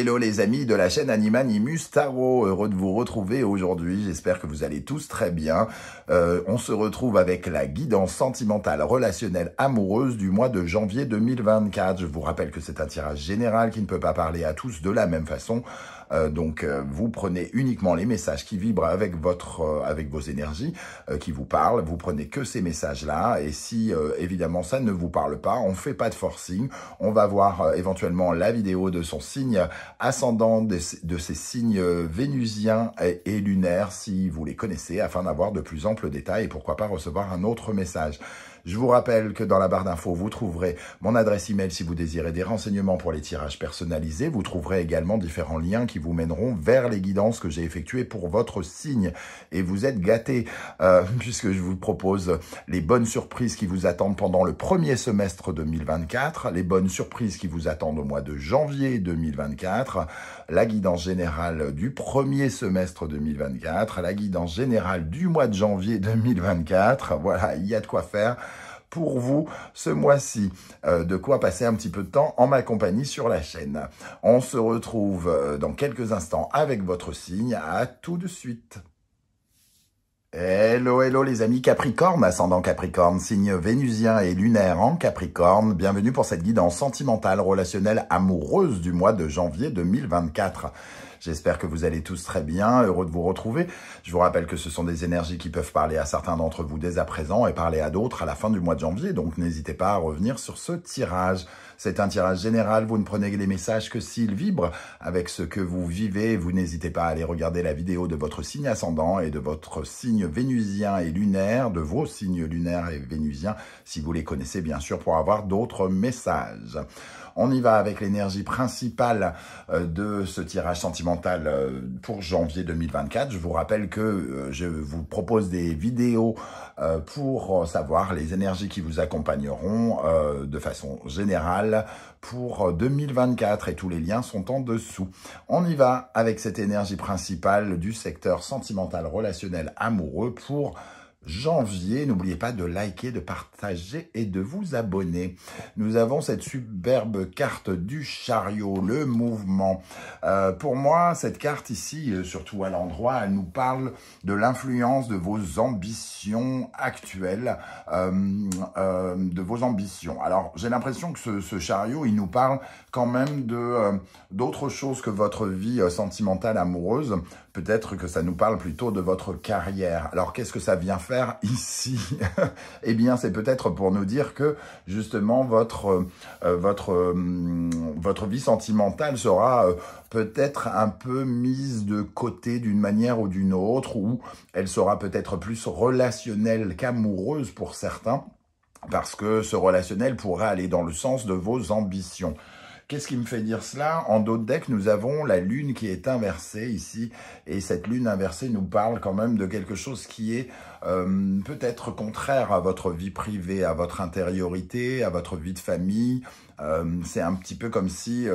hello les amis de la chaîne Animanimus Tarot, heureux de vous retrouver aujourd'hui, j'espère que vous allez tous très bien. On se retrouve avec la guidance sentimentale, relationnelle, amoureuse du mois de janvier 2024. Je vous rappelle que c'est un tirage général qui ne peut pas parler à tous de la même façon. Donc vous prenez uniquement les messages qui vibrent avec vos énergies, qui vous parlent. Vous prenez que ces messages-là. Et si évidemment ça ne vous parle pas, on ne fait pas de forcing. On va voir éventuellement la vidéo de son signe ascendant, de ses signes vénusiens et lunaires, si vous les connaissez, afin d'avoir de plus amples détails et pourquoi pas recevoir un autre message. Je vous rappelle que dans la barre d'infos, vous trouverez mon adresse email si vous désirez des renseignements pour les tirages personnalisés. Vous trouverez également différents liens qui vous mèneront vers les guidances que j'ai effectuées pour votre signe. Et vous êtes gâtés puisque je vous propose les bonnes surprises qui vous attendent pendant le premier semestre 2024, les bonnes surprises qui vous attendent au mois de janvier 2024, la guidance générale du premier semestre 2024, la guidance générale du mois de janvier 2024. Voilà, il y a de quoi faire pour vous ce mois-ci, de quoi passer un petit peu de temps en ma compagnie sur la chaîne. On se retrouve dans quelques instants avec votre signe. À tout de suite. Hello, hello les amis Capricorne, ascendant Capricorne, signe vénusien et lunaire en Capricorne. Bienvenue pour cette guidance sentimentale, relationnelle, amoureuse du mois de janvier 2024. J'espère que vous allez tous très bien, heureux de vous retrouver. Je vous rappelle que ce sont des énergies qui peuvent parler à certains d'entre vous dès à présent et parler à d'autres à la fin du mois de janvier. Donc n'hésitez pas à revenir sur ce tirage. C'est un tirage général, vous ne prenez les messages que s'ils vibrent avec ce que vous vivez. Vous n'hésitez pas à aller regarder la vidéo de votre signe ascendant et de votre signe vénusien et lunaire, de vos signes lunaires et vénusiens, si vous les connaissez bien sûr, pour avoir d'autres messages. On y va avec l'énergie principale de ce tirage sentimental pour janvier 2024. Je vous rappelle que je vous propose des vidéos pour savoir les énergies qui vous accompagneront de façon générale pour 2024 et tous les liens sont en dessous. On y va avec cette énergie principale du secteur sentimental, relationnel, amoureux pour janvier. N'oubliez pas de liker, de partager et de vous abonner. Nous avons cette superbe carte du chariot, le mouvement. Pour moi, cette carte ici, surtout à l'endroit, elle nous parle de l'influence de vos ambitions actuelles, de vos ambitions. Alors, j'ai l'impression que ce chariot, il nous parle quand même d'autre chose que votre vie sentimentale amoureuse. Peut-être que ça nous parle plutôt de votre carrière. Alors, qu'est-ce que ça vient faire ici? Eh bien, c'est peut-être pour nous dire que, justement, votre vie sentimentale sera peut-être un peu mise de côté d'une manière ou d'une autre, ou elle sera peut-être plus relationnelle qu'amoureuse pour certains, parce que ce relationnel pourrait aller dans le sens de vos ambitions. Qu'est-ce qui me fait dire cela? En dos de deck, nous avons la lune qui est inversée ici. Et cette lune inversée nous parle quand même de quelque chose qui est peut-être contraire à votre vie privée, à votre intériorité, à votre vie de famille. C'est un petit peu comme si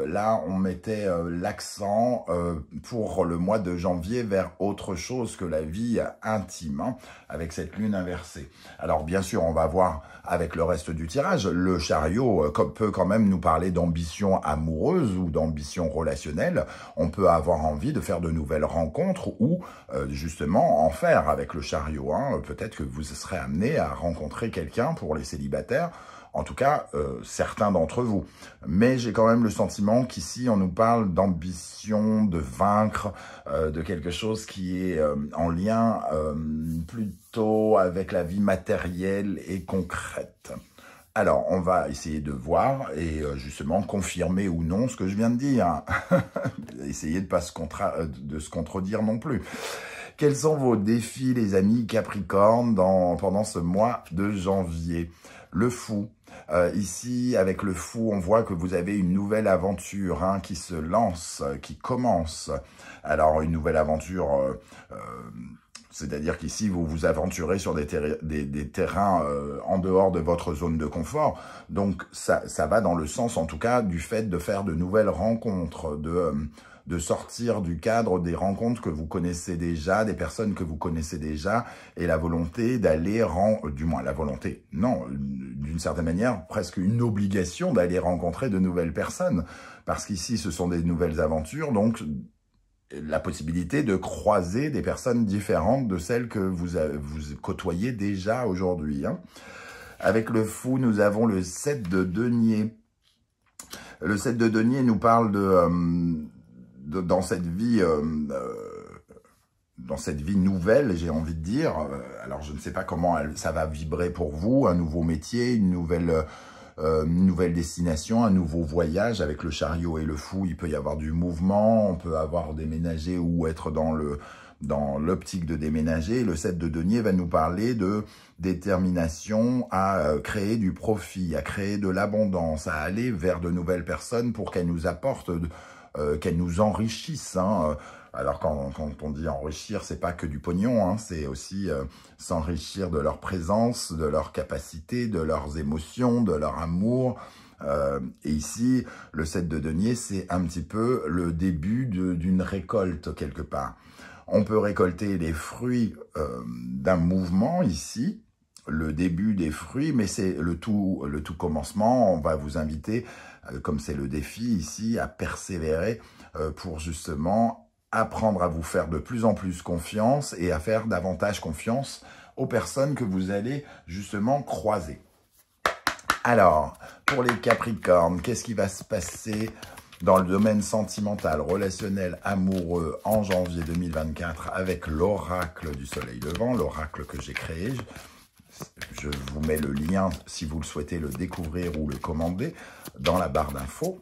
là, on mettait l'accent pour le mois de janvier vers autre chose que la vie intime, hein, avec cette lune inversée. Alors, bien sûr, on va voir avec le reste du tirage. Le chariot peut quand même nous parler d'ambition amoureuse ou d'ambition relationnelle. On peut avoir envie de faire de nouvelles rencontres ou justement en faire avec le chariot. Hein. Peut-être que vous serez amené à rencontrer quelqu'un pour les célibataires. En tout cas, certains d'entre vous. Mais j'ai quand même le sentiment qu'ici, on nous parle d'ambition, de vaincre, de quelque chose qui est en lien plutôt avec la vie matérielle et concrète. Alors, on va essayer de voir et justement confirmer ou non ce que je viens de dire. Essayez de ne pas se contredire non plus. Quels sont vos défis, les amis Capricorne, pendant ce mois de janvier? Le fou. Ici, avec le fou, on voit que vous avez une nouvelle aventure hein, qui se lance, qui commence. Alors, une nouvelle aventure, c'est-à-dire qu'ici, vous vous aventurez sur des terrains en dehors de votre zone de confort. Donc, ça va dans le sens, en tout cas, du fait de faire de nouvelles rencontres, de sortir du cadre des rencontres que vous connaissez déjà, des personnes que vous connaissez déjà, et la volonté d'aller du moins la volonté, non, d'une d'une certaine manière, presque une obligation d'aller rencontrer de nouvelles personnes. Parce qu'ici, ce sont des nouvelles aventures, donc la possibilité de croiser des personnes différentes de celles que vous côtoyez déjà aujourd'hui. Hein. Avec le fou, nous avons le 7 de denier. Le 7 de denier nous parle dans cette vie nouvelle, j'ai envie de dire. Alors, je ne sais pas comment ça va vibrer pour vous, un nouveau métier, une nouvelle destination, un nouveau voyage avec le chariot et le fou. Il peut y avoir du mouvement, on peut avoir déménagé ou être dans l'optique de déménager. Le 7 de denier va nous parler de détermination à créer du profit, à créer de l'abondance, à aller vers de nouvelles personnes pour qu'elles nous apportent, qu'elles nous enrichissent. Hein. Alors quand on dit enrichir, c'est pas que du pognon, hein, c'est aussi s'enrichir de leur présence, de leur capacité, de leurs émotions, de leur amour. Et ici, le 7 de denier, c'est un petit peu le début d'une récolte quelque part. On peut récolter les fruits d'un mouvement ici, le début des fruits, mais c'est le tout commencement. On va vous inviter, comme c'est le défi ici, à persévérer pour justement apprendre à vous faire de plus en plus confiance et à faire davantage confiance aux personnes que vous allez justement croiser. Alors, pour les Capricornes, qu'est-ce qui va se passer dans le domaine sentimental, relationnel, amoureux en janvier 2024 avec l'oracle du soleil levant, l'oracle que j'ai créé? Je vous mets le lien si vous le souhaitez le découvrir ou le commander dans la barre d'infos.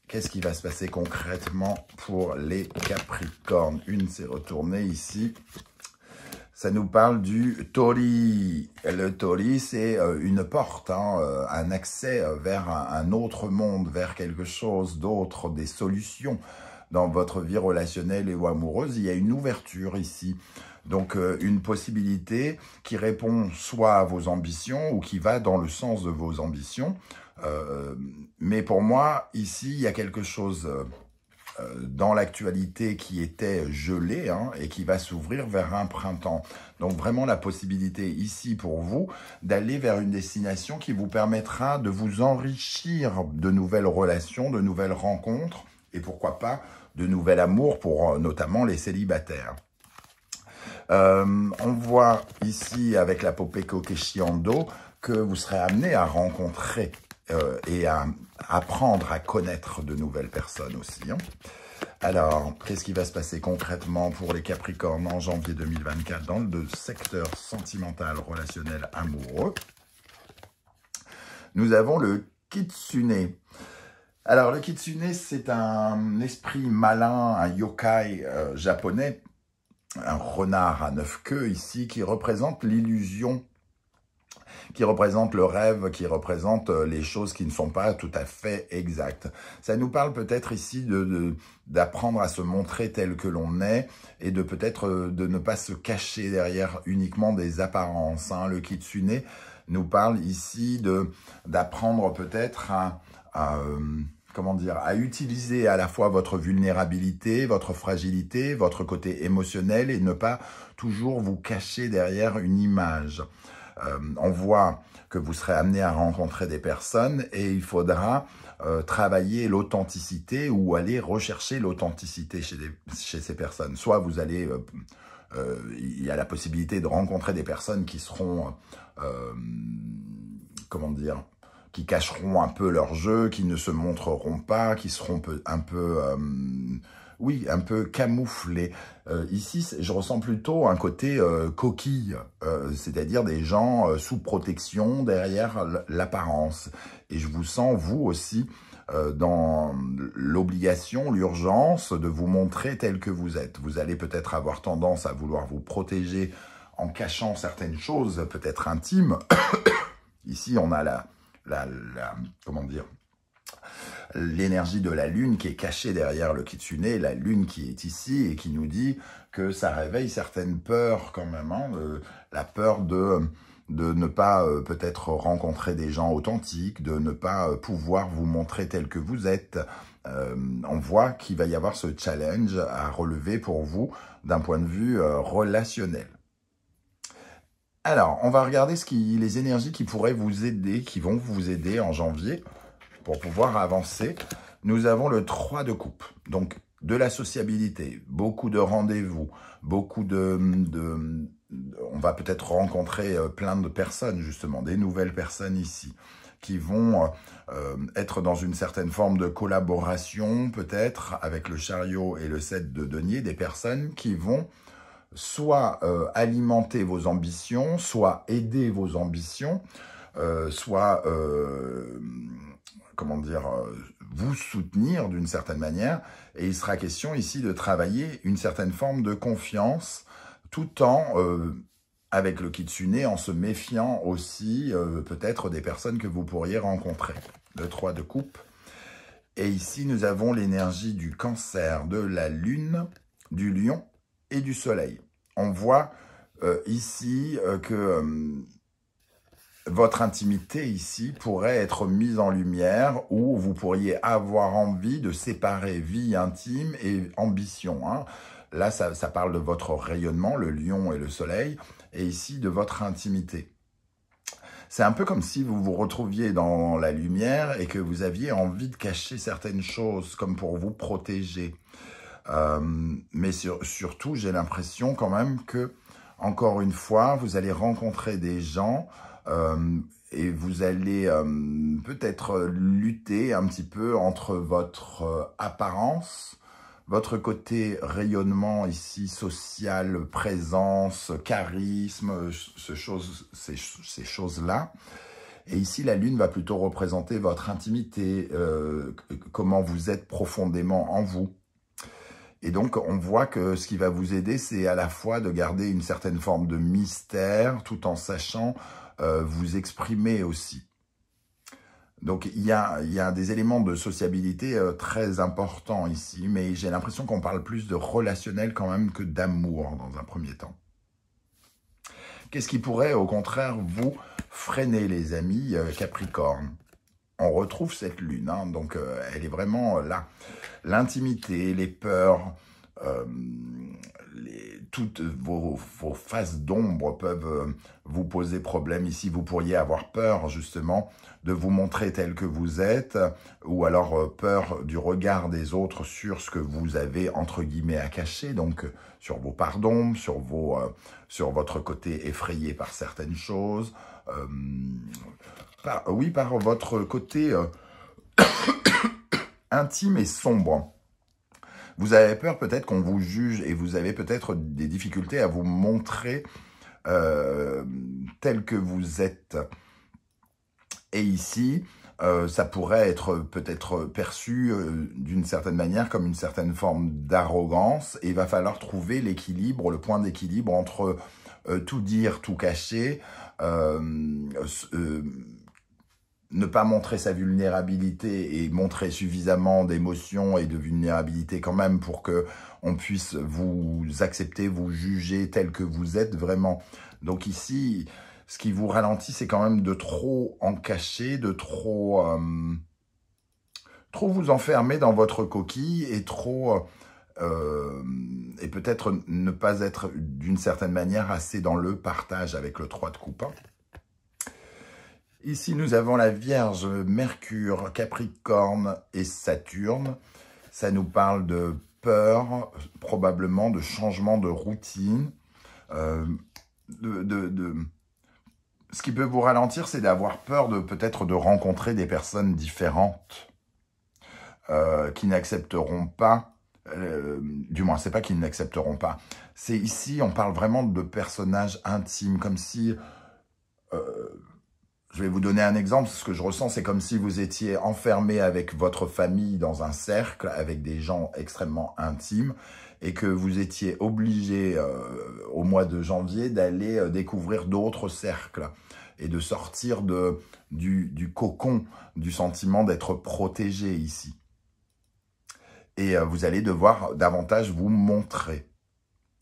Qu'est-ce qui va se passer concrètement pour les Capricornes? Une s'est retournée ici. Ça nous parle du Tauri. Le Tauri, c'est une porte, hein, un accès vers un autre monde, vers quelque chose d'autre, des solutions. Dans votre vie relationnelle et ou amoureuse, il y a une ouverture ici. Donc, une possibilité qui répond soit à vos ambitions ou qui va dans le sens de vos ambitions. Mais pour moi, ici, il y a quelque chose dans l'actualité qui était gelé hein, et qui va s'ouvrir vers un printemps. Donc vraiment la possibilité ici pour vous d'aller vers une destination qui vous permettra de vous enrichir de nouvelles relations, de nouvelles rencontres et pourquoi pas de nouvel amour pour notamment les célibataires. On voit ici avec la Popée Kokeshiando que vous serez amené à rencontrer et à apprendre à connaître de nouvelles personnes aussi. Hein. Alors, qu'est-ce qui va se passer concrètement pour les Capricornes en janvier 2024 dans le secteur sentimental, relationnel, amoureux? Nous avons le Kitsune. Alors, le Kitsune, c'est un esprit malin, un yokai japonais, un renard à 9 queues ici, qui représente l'illusion, qui représente le rêve, qui représente les choses qui ne sont pas tout à fait exactes. Ça nous parle peut-être ici d'apprendre à se montrer tel que l'on est et de peut-être de ne pas se cacher derrière uniquement des apparences. Hein. Le Kitsune nous parle ici d'apprendre peut-être comment dire, à utiliser à la fois votre vulnérabilité, votre fragilité, votre côté émotionnel et ne pas toujours vous cacher derrière une image. On voit que vous serez amené à rencontrer des personnes et il faudra travailler l'authenticité ou aller rechercher l'authenticité chez ces personnes. Soit vous allez, il y a la possibilité de rencontrer des personnes qui seront, comment dire, qui cacheront un peu leur jeu, qui ne se montreront pas, qui seront un peu camouflés. Ici, je ressens plutôt un côté coquille, c'est-à-dire des gens sous protection derrière l'apparence. Et je vous sens, vous aussi, dans l'obligation, l'urgence de vous montrer tel que vous êtes. Vous allez peut-être avoir tendance à vouloir vous protéger en cachant certaines choses, peut-être intimes. Ici, on a comment dire, l'énergie de la lune qui est cachée derrière le Kitsune, la lune qui est ici et qui nous dit que ça réveille certaines peurs quand même, hein, la peur de ne pas peut-être rencontrer des gens authentiques, de ne pas pouvoir vous montrer tel que vous êtes. On voit qu'il va y avoir ce challenge à relever pour vous d'un point de vue relationnel. Alors, on va regarder les énergies qui pourraient vous aider, qui vont vous aider en janvier pour pouvoir avancer. Nous avons le 3 de coupe, donc de la sociabilité, beaucoup de rendez-vous, beaucoup on va peut-être rencontrer plein de personnes, justement, des nouvelles personnes ici, qui vont être dans une certaine forme de collaboration, peut-être, avec le chariot et le 7 de denier, des personnes qui vont soit alimenter vos ambitions, soit aider vos ambitions, soit, comment dire, vous soutenir d'une certaine manière. Et il sera question ici de travailler une certaine forme de confiance, tout en, avec le kitsune, en se méfiant aussi peut-être des personnes que vous pourriez rencontrer. Le 3 de coupe. Et ici, nous avons l'énergie du cancer, de la lune, du lion et du soleil. On voit ici que votre intimité ici pourrait être mise en lumière, ou vous pourriez avoir envie de séparer vie intime et ambition. Hein. Là, ça parle de votre rayonnement, le lion et le soleil, et ici de votre intimité. C'est un peu comme si vous vous retrouviez dans la lumière et que vous aviez envie de cacher certaines choses, comme pour vous protéger. Mais surtout, j'ai l'impression quand même que, encore une fois, vous allez rencontrer des gens et vous allez peut-être lutter un petit peu entre votre apparence, votre côté rayonnement ici, social, présence, charisme, ces choses-là. Et ici, la lune va plutôt représenter votre intimité, comment vous êtes profondément en vous. Et donc, on voit que ce qui va vous aider, c'est à la fois de garder une certaine forme de mystère, tout en sachant vous exprimer aussi. Donc, il y a des éléments de sociabilité très importants ici, mais j'ai l'impression qu'on parle plus de relationnel quand même que d'amour dans un premier temps. Qu'est-ce qui pourrait, au contraire, vous freiner, les amis Capricorne? On retrouve cette lune, hein, donc elle est vraiment là. L'intimité, les peurs, toutes vos faces d'ombre peuvent vous poser problème. Ici, vous pourriez avoir peur, justement, de vous montrer tel que vous êtes, ou alors peur du regard des autres sur ce que vous avez, entre guillemets, à cacher, donc sur vos parts d'ombre, sur votre côté effrayé par certaines choses, par votre côté intime et sombre. Vous avez peur peut-être qu'on vous juge et vous avez peut-être des difficultés à vous montrer tel que vous êtes. Et ici, ça pourrait être peut-être perçu d'une certaine manière comme une certaine forme d'arrogance. Et il va falloir trouver l'équilibre, le point d'équilibre entre tout dire, tout cacher, ne pas montrer sa vulnérabilité et montrer suffisamment d'émotions et de vulnérabilité quand même pour que on puisse vous accepter, vous juger tel que vous êtes vraiment. Donc ici, ce qui vous ralentit, c'est quand même de trop en cacher, de trop vous enfermer dans votre coquille et et peut-être ne pas être d'une certaine manière assez dans le partage avec le 3 de coupe. Ici, nous avons la Vierge, Mercure, Capricorne et Saturne. Ça nous parle de peur, probablement de changement de routine. Ce qui peut vous ralentir, c'est d'avoir peur peut-être de rencontrer des personnes différentes qui n'accepteront pas. Du moins, c'est pas qu'ils n'accepteront pas. C'est ici, on parle vraiment de personnages intimes, comme si... je vais vous donner un exemple. Ce que je ressens, c'est comme si vous étiez enfermé avec votre famille dans un cercle, avec des gens extrêmement intimes, et que vous étiez obligé, au mois de janvier, d'aller découvrir d'autres cercles, et de sortir du cocon, du sentiment d'être protégé ici. Et vous allez devoir davantage vous montrer.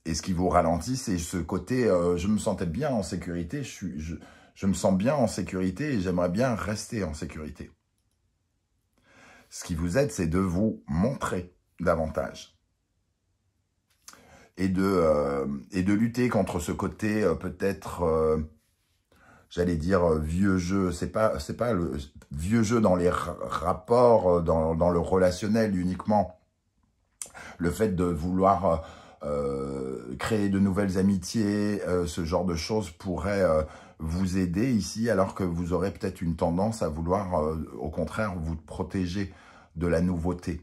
Et ce qui vous ralentit, c'est ce côté, je me sentais bien en sécurité, je me sens bien en sécurité et j'aimerais bien rester en sécurité. Ce qui vous aide, c'est de vous montrer davantage. Et de lutter contre ce côté peut-être j'allais dire vieux jeu. C'est pas le vieux jeu dans les rapports, dans le relationnel uniquement. Le fait de vouloir créer de nouvelles amitiés, ce genre de choses pourrait vous aider ici, alors que vous aurez peut-être une tendance à vouloir, au contraire, vous protéger de la nouveauté.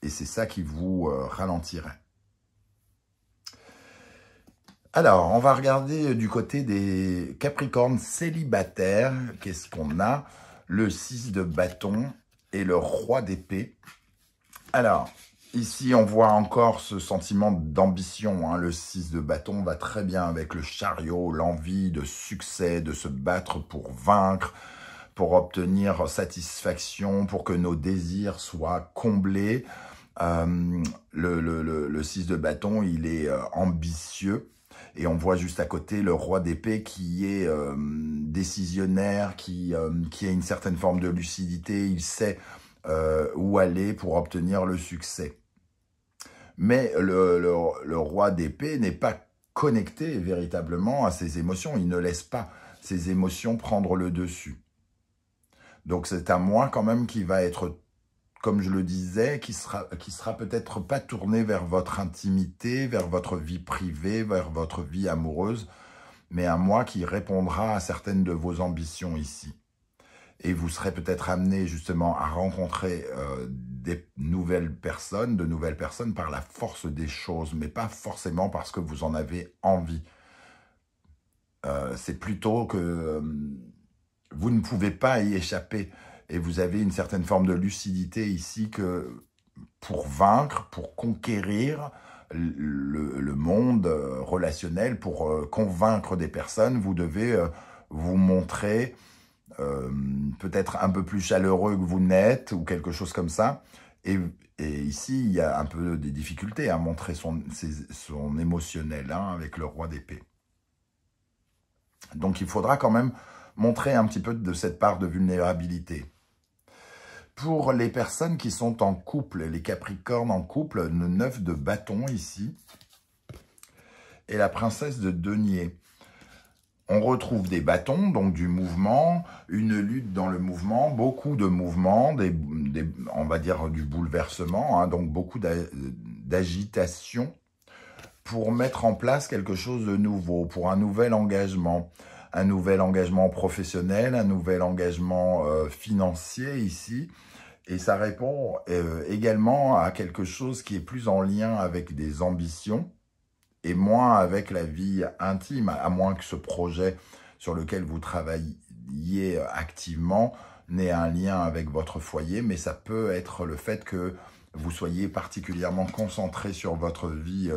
Et c'est ça qui vous ralentirait. Alors, on va regarder du côté des Capricornes célibataires. Qu'est-ce qu'on a? Le 6 de bâton et le roi d'épée. Alors, ici, on voit encore ce sentiment d'ambition. Hein. Le 6 de bâton va très bien avec le chariot, l'envie de succès, de se battre pour vaincre, pour obtenir satisfaction, pour que nos désirs soient comblés. Le 6 de bâton, il est ambitieux. Et on voit juste à côté le roi d'épée qui est décisionnaire, qui a une certaine forme de lucidité. Il sait où aller pour obtenir le succès. Mais le roi d'épée n'est pas connecté véritablement à ses émotions. Il ne laisse pas ses émotions prendre le dessus. Donc c'est un moi quand même qui va être, comme je le disais, qui sera peut-être pas tourné vers votre intimité, vers votre vie privée, vers votre vie amoureuse, mais un moi qui répondra à certaines de vos ambitions ici. Et vous serez peut-être amené justement à rencontrer de nouvelles personnes par la force des choses, mais pas forcément parce que vous en avez envie. C'est plutôt que vous ne pouvez pas y échapper. Et vous avez une certaine forme de lucidité ici que pour vaincre, pour conquérir le monde relationnel, pour convaincre des personnes, vous devez vous montrer peut-être un peu plus chaleureux que vous n'êtes ou quelque chose comme ça. Et ici, il y a un peu des difficultés à montrer son émotionnel avec le roi d'épée. Donc, il faudra quand même montrer un petit peu de cette part de vulnérabilité. Pour les personnes qui sont en couple, les Capricornes en couple, le 9 de bâton ici, et la princesse de denier. On retrouve des bâtons, donc du mouvement, une lutte dans le mouvement, beaucoup de mouvements, on va dire du bouleversement, donc beaucoup d'agitation pour mettre en place quelque chose de nouveau, pour un nouvel engagement professionnel, un nouvel engagement financier ici. Et ça répond également à quelque chose qui est plus en lien avec des ambitions et moins avec la vie intime, à moins que ce projet sur lequel vous travaillez activement n'ait un lien avec votre foyer, mais ça peut être le fait que vous soyez particulièrement concentré sur votre vie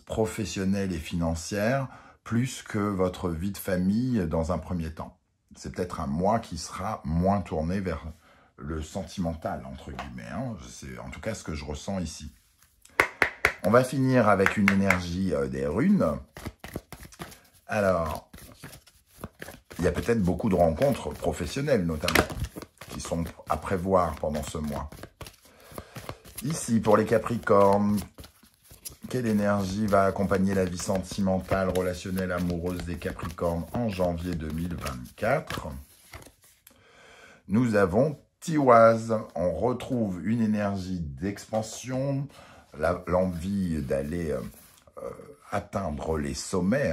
professionnelle et financière, plus que votre vie de famille dans un premier temps. C'est peut-être un moi qui sera moins tourné vers le sentimental, entre guillemets. C'est en tout cas ce que je ressens ici. On va finir avec une énergie des runes. Alors, il y a peut-être beaucoup de rencontres professionnelles, notamment, qui sont à prévoir pendant ce mois. Ici, pour les Capricornes, quelle énergie va accompagner la vie sentimentale, relationnelle, amoureuse des Capricornes en janvier 2024? Nous avons Tiwaz. On retrouve une énergie d'expansion, l'envie d'aller atteindre les sommets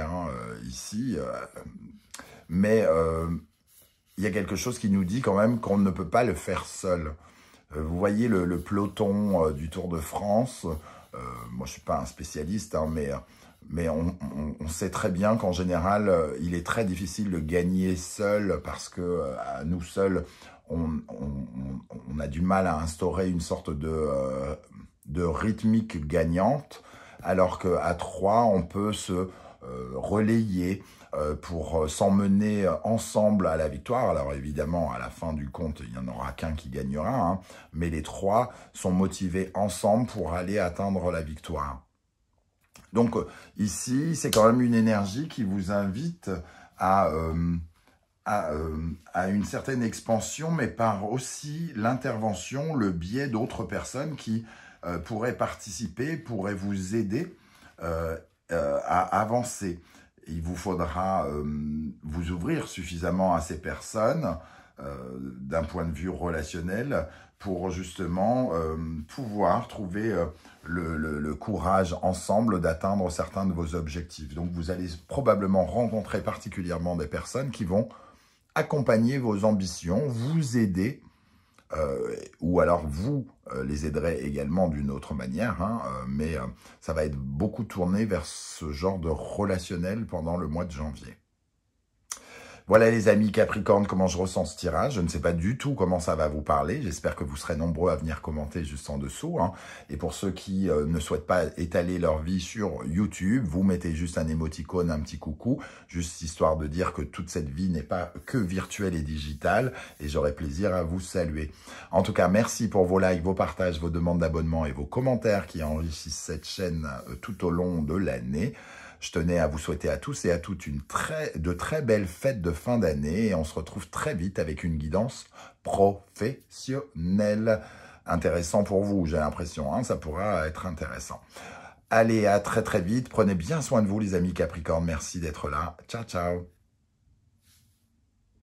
ici, mais il y a quelque chose qui nous dit quand même qu'on ne peut pas le faire seul. Vous voyez le peloton du Tour de France, moi je ne suis pas un spécialiste, mais on sait très bien qu'en général, il est très difficile de gagner seul parce que à nous seuls, on a du mal à instaurer une sorte de rythmique gagnante, alors qu'à trois, on peut se relayer pour s'emmener ensemble à la victoire. Alors évidemment, à la fin du compte, il n'y en aura qu'un qui gagnera, mais les trois sont motivés ensemble pour aller atteindre la victoire. Donc ici, c'est quand même une énergie qui vous invite à une certaine expansion, mais par aussi l'intervention, le biais d'autres personnes qui pourraient participer, pourraient vous aider à avancer. il vous faudra vous ouvrir suffisamment à ces personnes d'un point de vue relationnel pour justement pouvoir trouver le courage ensemble d'atteindre certains de vos objectifs. Donc vous allez probablement rencontrer particulièrement des personnes qui vont accompagner vos ambitions, vous aider, ou alors vous les aiderez également d'une autre manière, hein, mais ça va être beaucoup tourné vers ce genre de relationnel pendant le mois de janvier. Voilà les amis Capricorne, comment je ressens ce tirage. Je ne sais pas du tout comment ça va vous parler. J'espère que vous serez nombreux à venir commenter juste en dessous, hein. Et pour ceux qui ne souhaitent pas étaler leur vie sur YouTube, vous mettez juste un émoticône, un petit coucou, juste histoire de dire que toute cette vie n'est pas que virtuelle et digitale. Et j'aurai plaisir à vous saluer. En tout cas, merci pour vos likes, vos partages, vos demandes d'abonnement et vos commentaires qui enrichissent cette chaîne tout au long de l'année. Je tenais à vous souhaiter à tous et à toutes de très belles fêtes de fin d'année et on se retrouve très vite avec une guidance professionnelle. Intéressant pour vous, j'ai l'impression, hein, ça pourra être intéressant. Allez, à très très vite. Prenez bien soin de vous les amis Capricorne. Merci d'être là. Ciao, ciao.